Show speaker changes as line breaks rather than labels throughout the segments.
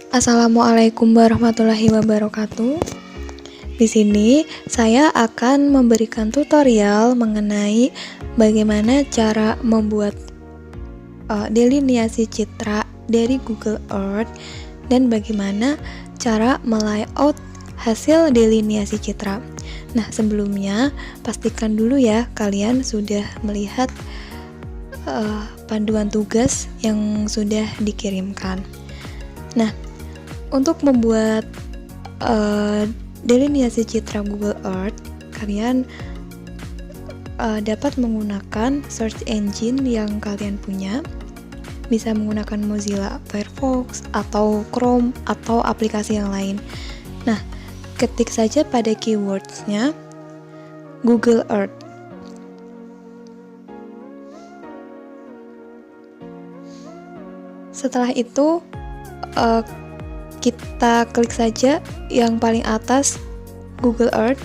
Assalamualaikum warahmatullahi wabarakatuh. Di sini saya akan memberikan tutorial mengenai bagaimana cara membuat delineasi citra dari Google Earth dan bagaimana cara melayout hasil delineasi citra. Nah, sebelumnya pastikan dulu ya kalian sudah melihat panduan tugas yang sudah dikirimkan. Nah, untuk membuat delineasi citra Google Earth, kalian dapat menggunakan search engine yang kalian punya. Bisa menggunakan Mozilla Firefox atau Chrome atau aplikasi yang lain. Nah, ketik saja pada keywords-nya Google Earth. Setelah itu kita klik saja yang paling atas Google Earth.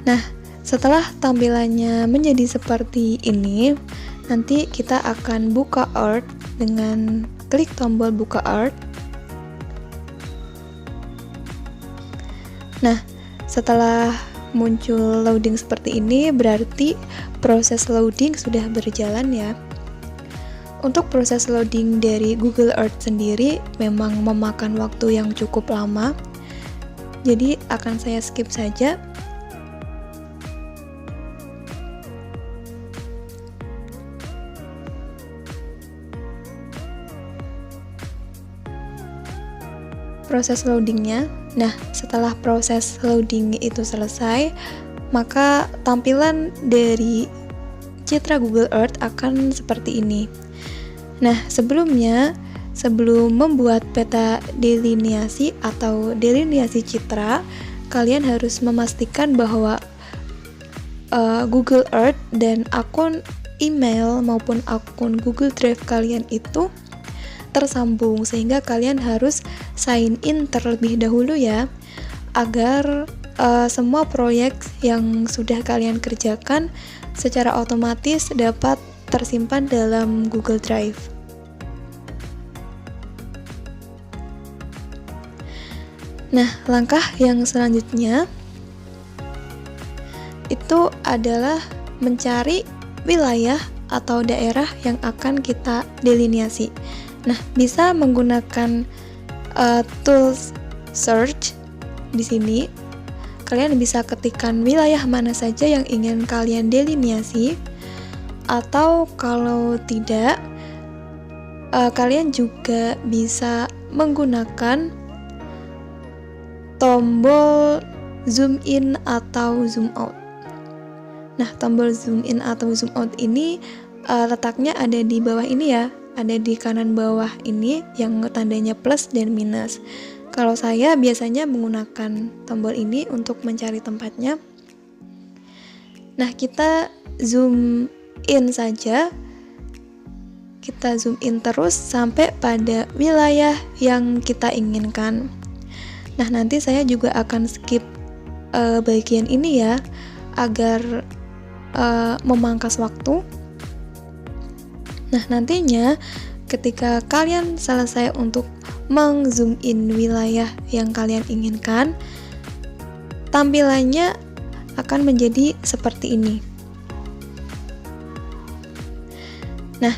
Nah, setelah tampilannya menjadi seperti ini, nanti kita akan buka Earth dengan klik tombol buka Earth. Nah, setelah muncul loading seperti ini, berarti proses loading sudah berjalan ya. Untuk proses loading dari Google Earth sendiri memang memakan waktu yang cukup lama, jadi akan saya skip saja. Proses loadingnya. Nah, setelah proses loading itu selesai, maka tampilan dari citra Google Earth akan seperti ini. Nah, sebelum membuat peta delineasi atau delineasi citra, kalian harus memastikan bahwa Google Earth dan akun email maupun akun Google Drive kalian itu tersambung, sehingga kalian harus sign in terlebih dahulu ya, agar semua proyek yang sudah kalian kerjakan secara otomatis dapat tersimpan dalam Google Drive. Nah, langkah yang selanjutnya itu adalah mencari wilayah atau daerah yang akan kita delineasi. Nah, bisa menggunakan tools search. Di sini kalian bisa ketikkan wilayah mana saja yang ingin kalian delineasi, atau kalau tidak, kalian juga bisa menggunakan tombol zoom in atau zoom out. Nah, tombol zoom in atau zoom out ini letaknya ada di bawah ini ya, ada di kanan bawah ini yang tandanya plus dan minus. Kalau saya biasanya menggunakan tombol ini untuk mencari tempatnya. Nah, kita zoom in saja. Kita zoom in terus sampai pada wilayah yang kita inginkan. Nah, nanti saya juga akan skip bagian ini ya, agar memangkas waktu. Nah, nantinya ketika kalian selesai untuk meng-zoom in wilayah yang kalian inginkan, tampilannya akan menjadi seperti ini. Nah,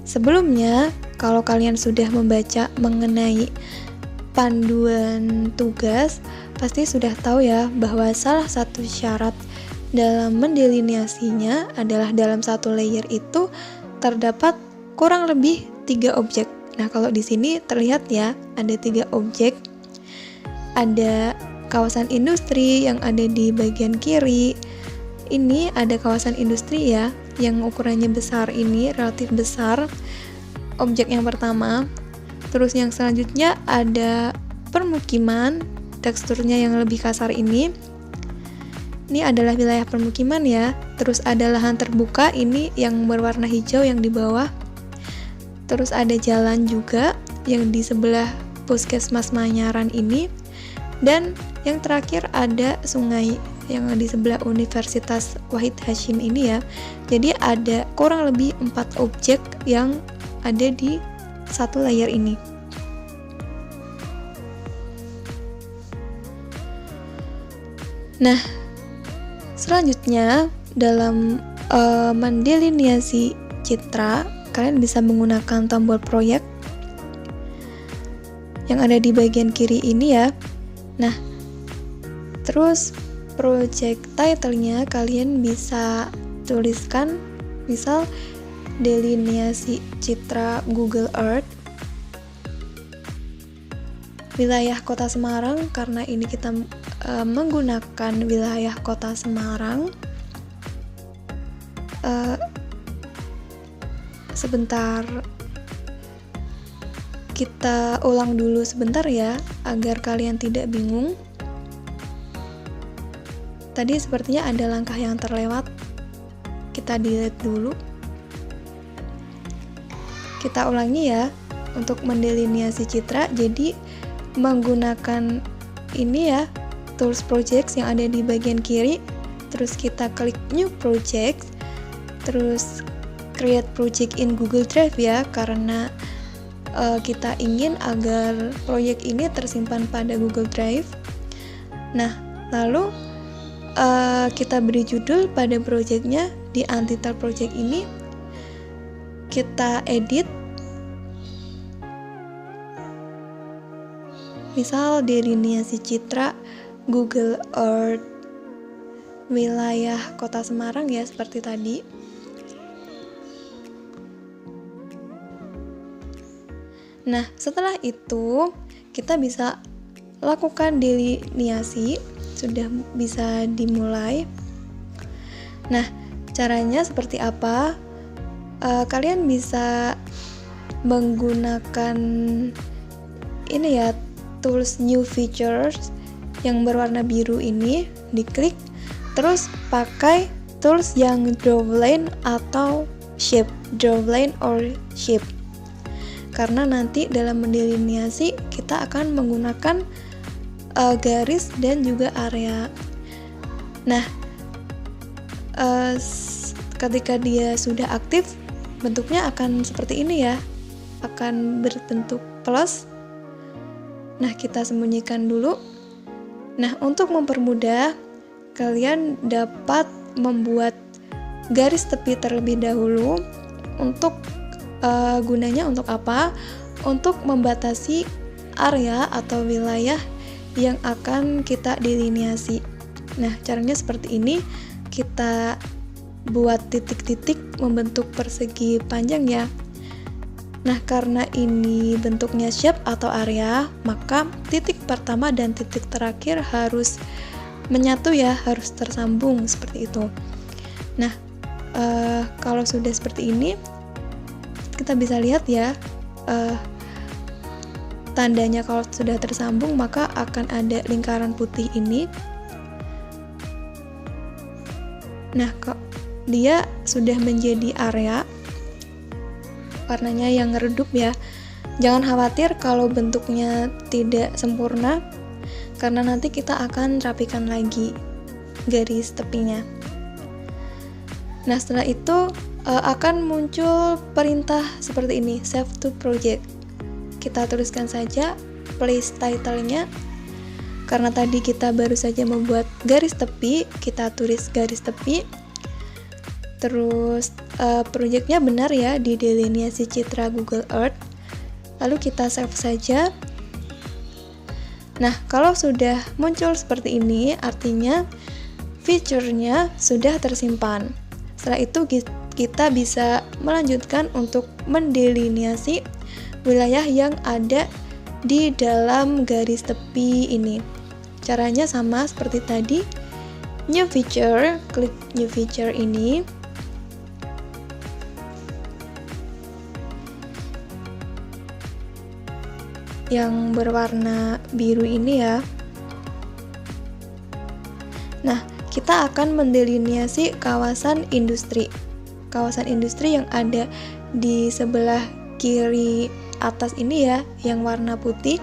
sebelumnya kalau kalian sudah membaca mengenai panduan tugas, pasti sudah tahu ya bahwa salah satu syarat dalam mendelineasinya adalah dalam satu layer itu terdapat kurang lebih 3 objek. Nah, kalau di sini terlihat ya, ada 3 objek. Ada kawasan industri yang ada di bagian kiri. Ini ada kawasan industri ya, yang ukurannya besar, ini relatif besar. Objek yang pertama. Terus yang selanjutnya ada permukiman, teksturnya yang lebih kasar ini. Ini adalah wilayah permukiman ya. Terus ada lahan terbuka, ini yang berwarna hijau yang di bawah. Terus ada jalan juga yang di sebelah Puskesmas Manyaran ini. Dan yang terakhir ada sungai yang di sebelah Universitas Wahid Hasyim ini ya. Jadi ada kurang lebih 4 objek yang ada di satu layar ini. Nah, selanjutnya dalam mendeliniasi citra, kalian bisa menggunakan tombol proyek yang ada di bagian kiri ini ya. Nah, terus project title-nya kalian bisa tuliskan, misal delineasi citra Google Earth wilayah Kota Semarang, karena ini kita menggunakan wilayah Kota Semarang. Sebentar, kita ulang dulu sebentar ya, agar kalian tidak bingung. Tadi sepertinya ada langkah yang terlewat, kita delete dulu. Kita ulangi ya, untuk mendeliniasi citra. Jadi menggunakan ini ya, tools projects yang ada di bagian kiri, terus kita klik new project, terus create project in Google Drive ya, karena kita ingin agar proyek ini tersimpan pada Google Drive. Nah, lalu kita beri judul pada projectnya. Di untitled project ini kita edit, misal delineasi citra Google Earth wilayah Kota Semarang ya, seperti tadi. Nah, setelah itu kita bisa lakukan delineasi, sudah bisa dimulai. Nah, caranya seperti apa? Kalian bisa menggunakan ini ya, tools new features yang berwarna biru ini, diklik, terus pakai tools yang drawline atau shape, drawline or shape. Karena nanti dalam mendelineasi kita akan menggunakan garis dan juga area. Nah, ketika dia sudah aktif, bentuknya akan seperti ini ya, akan berbentuk plus. Nah, kita sembunyikan dulu. Nah, untuk mempermudah, kalian dapat membuat garis tepi terlebih dahulu. Untuk gunanya untuk apa? Untuk membatasi area atau wilayah yang akan kita delineasi. Nah, caranya seperti ini. Kita buat titik-titik membentuk persegi panjang ya. Nah, karena ini bentuknya shape atau area, maka titik pertama dan titik terakhir harus menyatu ya, harus tersambung seperti itu. Nah, kalau sudah seperti ini, kita bisa lihat ya, tandanya kalau sudah tersambung maka akan ada lingkaran putih ini. Nah, dia sudah menjadi area, warnanya yang redup ya. Jangan khawatir kalau bentuknya tidak sempurna, karena nanti kita akan rapikan lagi garis tepinya. Nah, setelah itu akan muncul perintah seperti ini, save to project. Kita tuliskan saja place title-nya. Karena tadi kita baru saja membuat garis tepi, kita tulis garis tepi. Terus projectnya benar ya, di delineasi citra Google Earth. Lalu kita save saja. Nah, kalau sudah muncul seperti ini, artinya feature-nya sudah tersimpan. Setelah itu kita bisa melanjutkan untuk mendelineasi wilayah yang ada di dalam garis tepi ini. Caranya sama seperti tadi. New feature, klik new feature ini. Yang berwarna biru ini ya. Nah, kita akan mendelineasi kawasan industri. Kawasan industri yang ada di sebelah kiri atas ini ya, yang warna putih.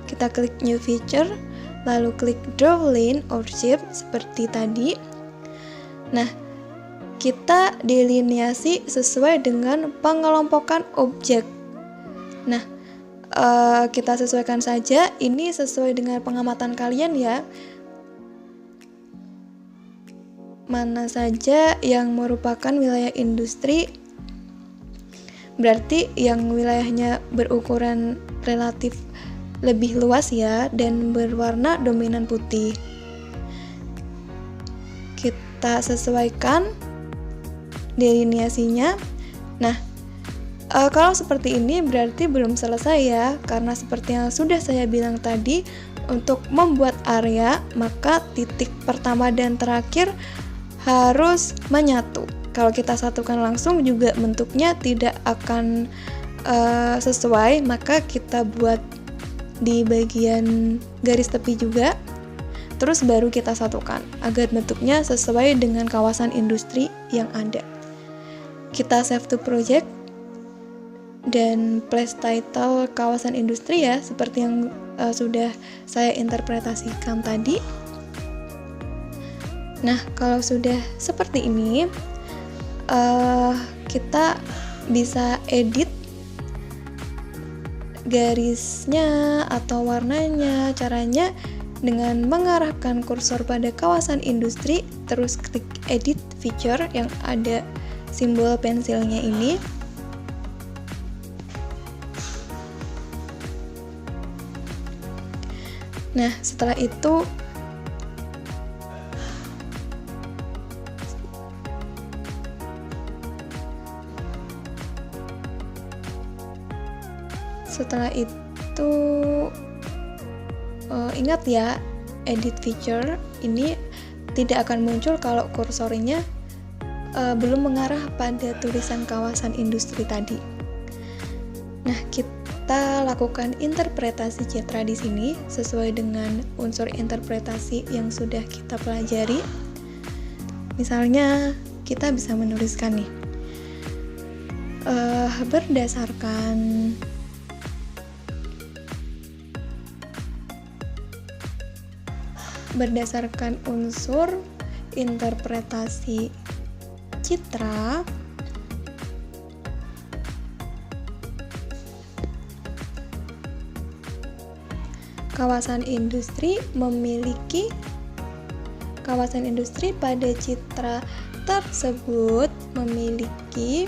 Kita klik new feature. lalu klik draw line or shape seperti tadi. Nah, kita delineasi sesuai dengan pengelompokan objek. Nah, kita sesuaikan saja, ini sesuai dengan pengamatan kalian ya. Mana saja yang merupakan wilayah industri, berarti yang wilayahnya berukuran relatif lebih luas ya, dan berwarna dominan putih. Kita sesuaikan delineasinya. Nah, kalau seperti ini berarti belum selesai ya, karena seperti yang sudah saya bilang tadi, untuk membuat area maka titik pertama dan terakhir harus menyatu. Kalau kita satukan langsung juga bentuknya tidak akan sesuai, maka kita buat di bagian garis tepi juga, terus baru kita satukan agar bentuknya sesuai dengan kawasan industri yang ada. Kita save to project dan place title kawasan industri ya, seperti yang sudah saya interpretasikan tadi. Nah, kalau sudah seperti ini, kita bisa edit garisnya atau warnanya. Caranya dengan mengarahkan kursor pada kawasan industri, terus klik edit feature yang ada simbol pensilnya ini. Nah, setelah itu ingat ya, edit feature ini tidak akan muncul kalau kursornya belum mengarah pada tulisan kawasan industri tadi. Nah, kita lakukan interpretasi citra di sini sesuai dengan unsur interpretasi yang sudah kita pelajari. Misalnya, kita bisa menuliskan nih, berdasarkan unsur interpretasi citra, kawasan industri pada citra tersebut memiliki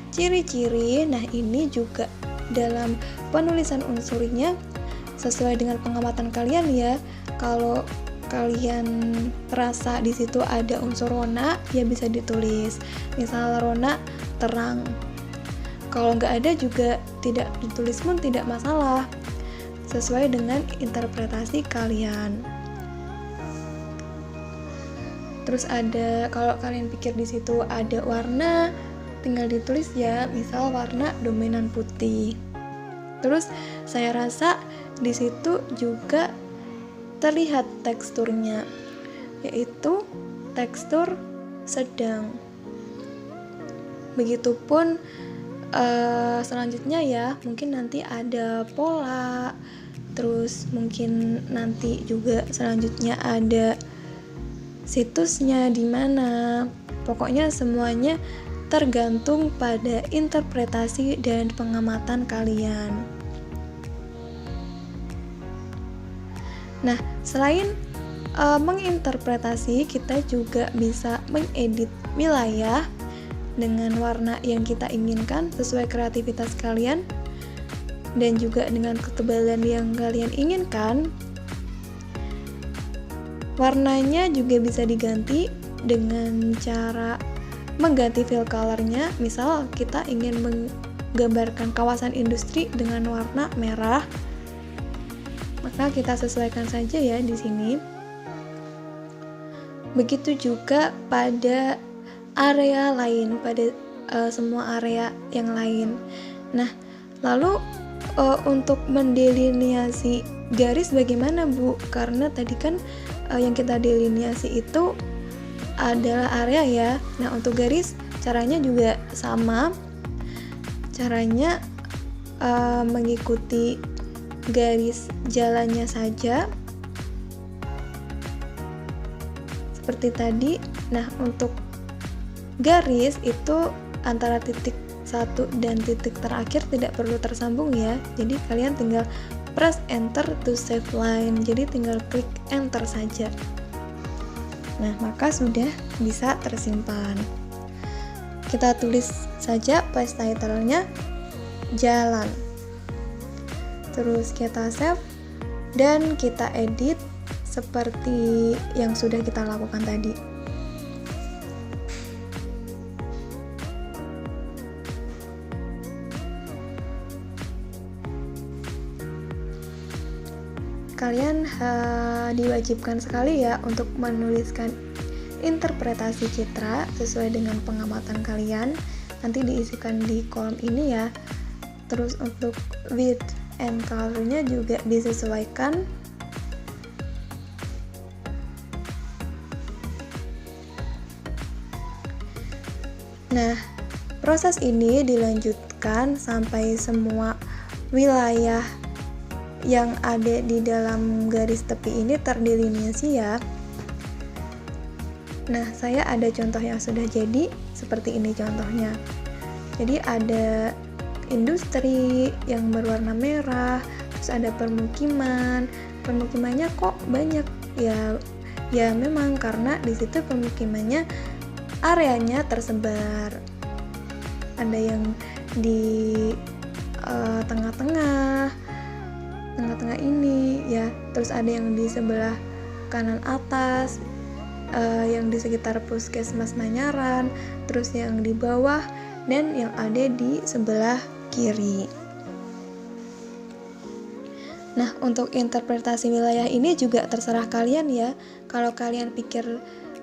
ciri-ciri. Nah, ini juga dalam penulisan unsurnya sesuai dengan pengamatan kalian ya. Kalau kalian terasa di situ ada unsur rona, ya bisa ditulis. Misal rona terang. Kalau nggak ada juga tidak ditulis pun tidak masalah. Sesuai dengan interpretasi kalian. Terus ada, kalau kalian pikir di situ ada warna, tinggal ditulis ya. Misal warna dominan putih. Terus saya rasa di situ juga terlihat teksturnya, yaitu tekstur sedang. Begitupun selanjutnya ya, mungkin nanti ada pola, terus mungkin nanti juga selanjutnya ada situsnya di mana. Pokoknya semuanya tergantung pada interpretasi dan pengamatan kalian. Nah, selain menginterpretasi, kita juga bisa mengedit wilayah dengan warna yang kita inginkan sesuai kreativitas kalian dan juga dengan ketebalan yang kalian inginkan. Warnanya juga bisa diganti dengan cara mengganti fill color-nya. Misal kita ingin menggambarkan kawasan industri dengan warna merah, maka kita sesuaikan saja ya di sini. Begitu juga pada area lain, pada semua area yang lain. Nah, lalu untuk mendelineasi garis bagaimana Bu? Karena tadi kan yang kita delineasi itu adalah area ya. Nah, untuk garis caranya juga sama. Caranya mengikuti garis jalannya saja seperti tadi. Nah, untuk garis itu antara titik 1 dan titik terakhir tidak perlu tersambung ya. Jadi kalian tinggal press enter to save line. Jadi tinggal klik enter saja. Nah, maka sudah bisa tersimpan. Kita tulis saja page title-nya jalan. Terus kita save dan kita edit seperti yang sudah kita lakukan tadi. Kalian diwajibkan sekali ya untuk menuliskan interpretasi citra sesuai dengan pengamatan kalian. Nanti diisikan di kolom ini ya. Terus untuk width and color-nya juga disesuaikan. Nah, proses ini dilanjutkan sampai semua wilayah yang ada di dalam garis tepi ini terdelineasi ya. Nah, saya ada contoh yang sudah jadi, seperti ini contohnya. Jadi ada industri yang berwarna merah, terus ada permukiman. Permukimannya kok banyak ya? Ya memang karena di situ permukimannya areanya tersebar. Ada yang di tengah-tengah ini ya, terus ada yang di sebelah kanan atas, yang di sekitar puskesmas Manyaran, terus yang di bawah dan yang ada di sebelah kiri. Nah, untuk interpretasi wilayah ini juga terserah kalian ya. Kalau kalian pikir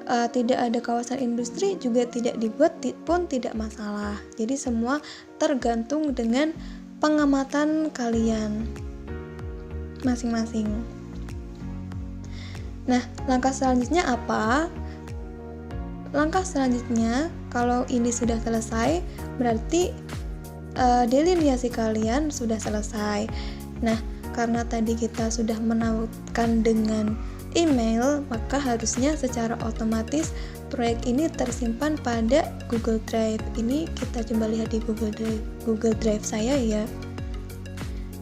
tidak ada kawasan industri juga tidak dibuat pun tidak masalah. Jadi semua tergantung dengan pengamatan kalian masing-masing. Nah, langkah selanjutnya apa? Langkah selanjutnya, kalau ini sudah selesai, berarti delineasi kalian sudah selesai. Nah, karena tadi kita sudah menautkan dengan email, maka harusnya secara otomatis proyek ini tersimpan pada Google Drive. Ini kita coba lihat di Google Drive saya ya.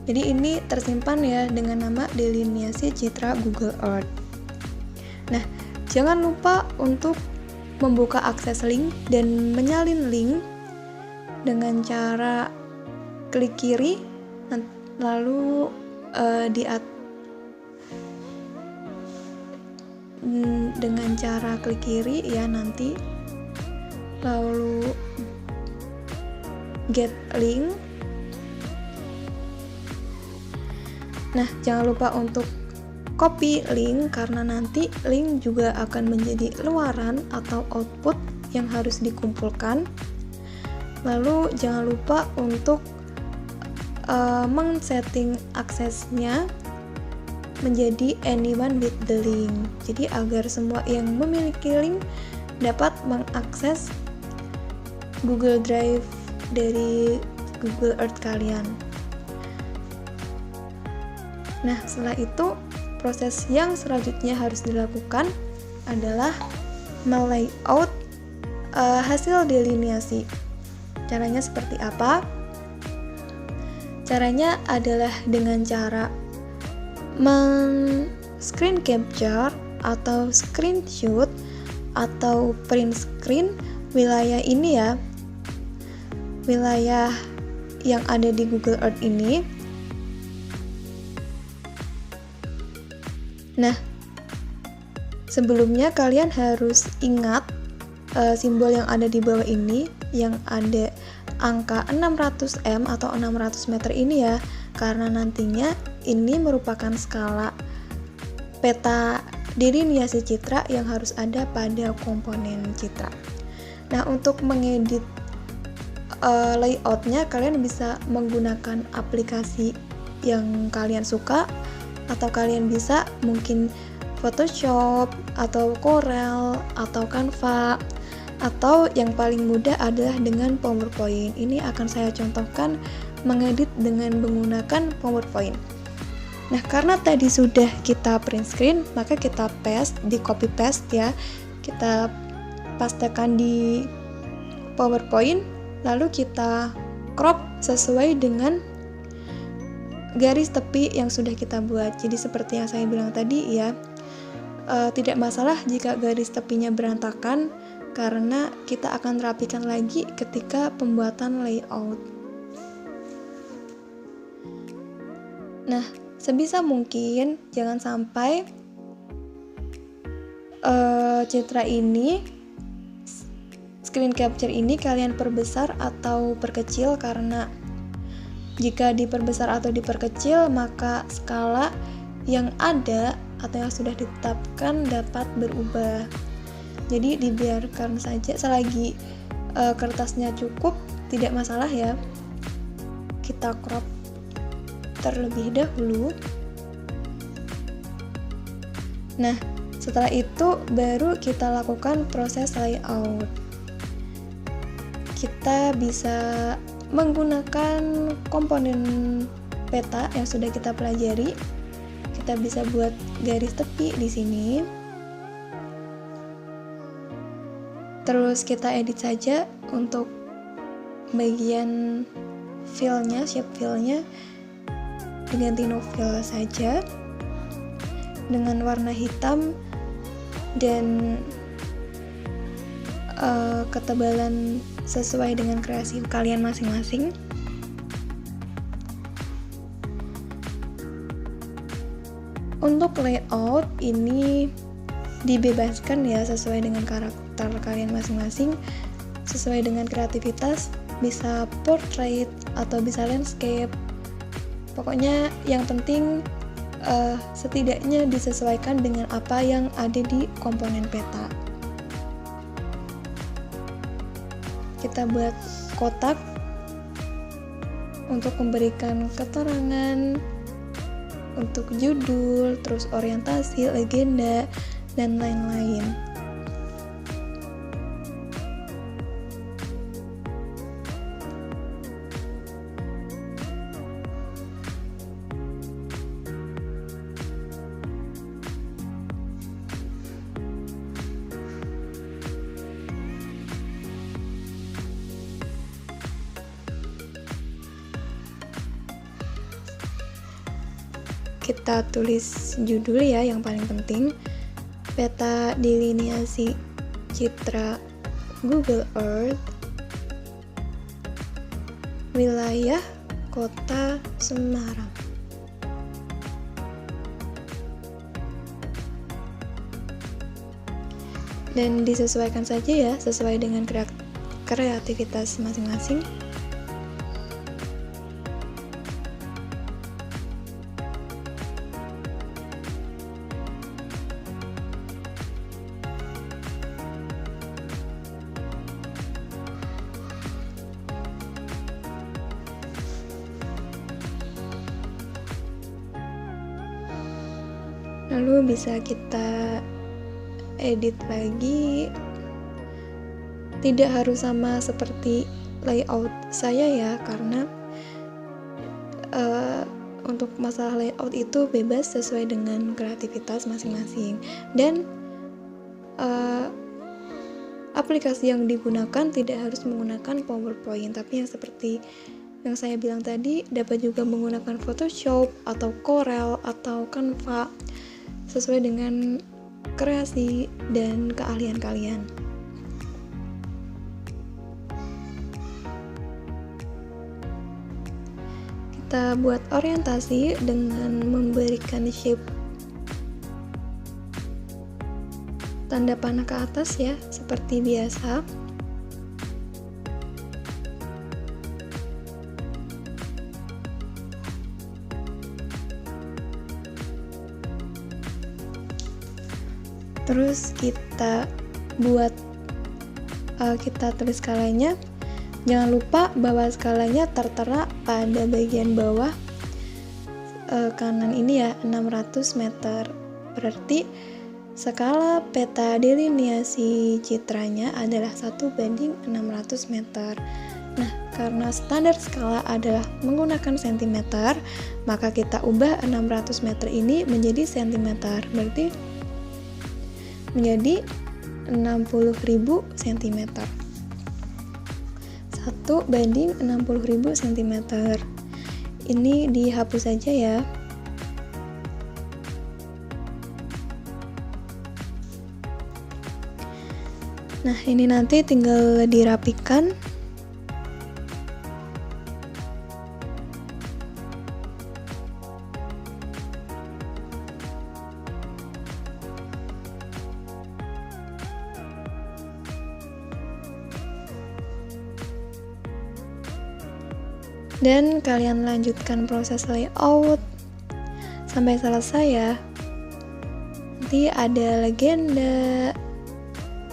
Jadi ini tersimpan ya dengan nama delineasi citra Google Earth. Nah, jangan lupa untuk membuka akses link dan menyalin link dengan cara klik kiri, lalu dengan cara klik kiri ya nanti, lalu get link. Nah, jangan lupa untuk copy link karena nanti link juga akan menjadi luaran atau output yang harus dikumpulkan. Lalu jangan lupa untuk men-setting aksesnya menjadi anyone with the link. Jadi agar semua yang memiliki link dapat mengakses Google Drive dari Google Earth kalian. Nah, setelah itu proses yang selanjutnya harus dilakukan adalah melayout hasil delineasi. Caranya seperti apa? Caranya adalah dengan cara screen capture atau screenshot atau print screen wilayah ini ya. Wilayah yang ada di Google Earth ini. Nah, sebelumnya kalian harus ingat simbol yang ada di bawah ini, yang ada angka 600 m atau 600 meter ini ya, karena nantinya ini merupakan skala peta delineasi citra yang harus ada pada komponen citra. Nah, untuk mengedit layoutnya kalian bisa menggunakan aplikasi yang kalian suka, atau kalian bisa mungkin Photoshop atau Corel atau Canva, atau yang paling mudah adalah dengan PowerPoint. Ini akan saya contohkan mengedit dengan menggunakan PowerPoint. Nah, karena tadi sudah kita print screen, maka kita paste, di copy paste ya. kita pastekan di PowerPoint, lalu kita crop sesuai dengan garis tepi yang sudah kita buat. Jadi seperti yang saya bilang tadi ya, tidak masalah jika garis tepinya berantakan, karena kita akan rapikan lagi ketika pembuatan layout. Nah, sebisa mungkin jangan sampai citra ini, screen capture ini kalian perbesar atau perkecil, karena jika diperbesar atau diperkecil maka skala yang ada atau yang sudah ditetapkan dapat berubah. Jadi dibiarkan saja selagi kertasnya cukup, tidak masalah ya. Kita crop terlebih dahulu. Nah, setelah itu baru kita lakukan proses layout. Kita bisa menggunakan komponen peta yang sudah kita pelajari. Kita bisa buat garis tepi di sini. Terus kita edit saja untuk bagian fill-nya, shape fill-nya diganti no fill saja dengan warna hitam dan ketebalan sesuai dengan kreasi kalian masing-masing. Untuk layout ini dibebaskan ya, sesuai dengan karakter kalian masing-masing, sesuai dengan kreativitas, bisa portrait atau bisa landscape. Pokoknya yang penting setidaknya disesuaikan dengan apa yang ada di komponen peta. Kita buat kotak untuk memberikan keterangan untuk judul, terus orientasi, legenda, dan lain-lain. Kita tulis judul ya, yang paling penting. Peta delineasi citra Google Earth, wilayah Kota Semarang. Dan disesuaikan saja ya, sesuai dengan kreativitas masing-masing. Lalu bisa kita edit lagi. Tidak harus sama seperti layout saya ya, karena untuk masalah layout itu bebas sesuai dengan kreativitas masing-masing. Dan aplikasi yang digunakan tidak harus menggunakan PowerPoint, tapi yang seperti yang saya bilang tadi, dapat juga menggunakan Photoshop atau Corel atau Canva, sesuai dengan kreasi dan keahlian kalian. Kita buat orientasi dengan memberikan shape tanda panah ke atas ya, seperti biasa. Terus kita buat kita tulis skalanya. Jangan lupa bahwa skalanya tertera pada bagian bawah kanan ini ya, 600 meter. Berarti skala peta delineasi citranya adalah 1:600 meter. Nah, karena standar skala adalah menggunakan cm, maka kita ubah 600 meter ini menjadi cm. Berarti menjadi 60.000 cm. 1:60.000 cm. Ini dihapus saja ya. Nah, ini nanti tinggal dirapikan. Dan kalian lanjutkan proses layout sampai selesai ya. Nanti ada legenda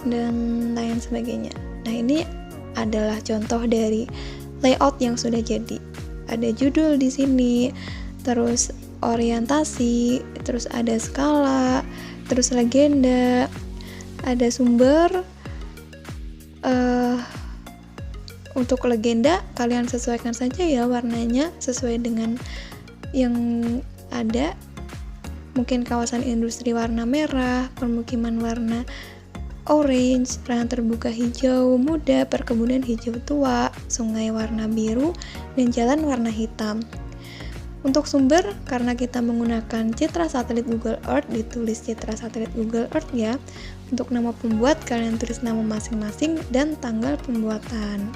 dan lain sebagainya. Nah, ini adalah contoh dari layout yang sudah jadi. Ada judul di sini, terus orientasi, terus ada skala, terus legenda, ada sumber. Untuk legenda kalian sesuaikan saja ya warnanya sesuai dengan yang ada. Mungkin kawasan industri warna merah, permukiman warna orange, lahan terbuka hijau muda, perkebunan hijau tua, sungai warna biru, dan jalan warna hitam. Untuk sumber, karena kita menggunakan citra satelit Google Earth, ditulis citra satelit Google Earth ya. Untuk nama pembuat, kalian tulis nama masing-masing dan tanggal pembuatan.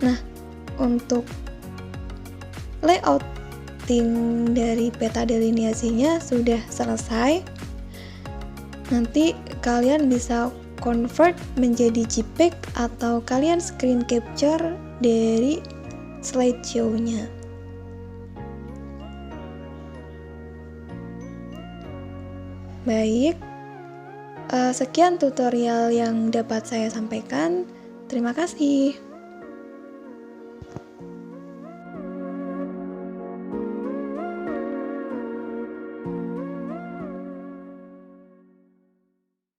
Nah, untuk layouting dari peta delineasinya sudah selesai. Nanti kalian bisa convert menjadi JPEG atau kalian screen capture dari slideshow-nya. Baik, sekian tutorial yang dapat saya sampaikan. Terima kasih.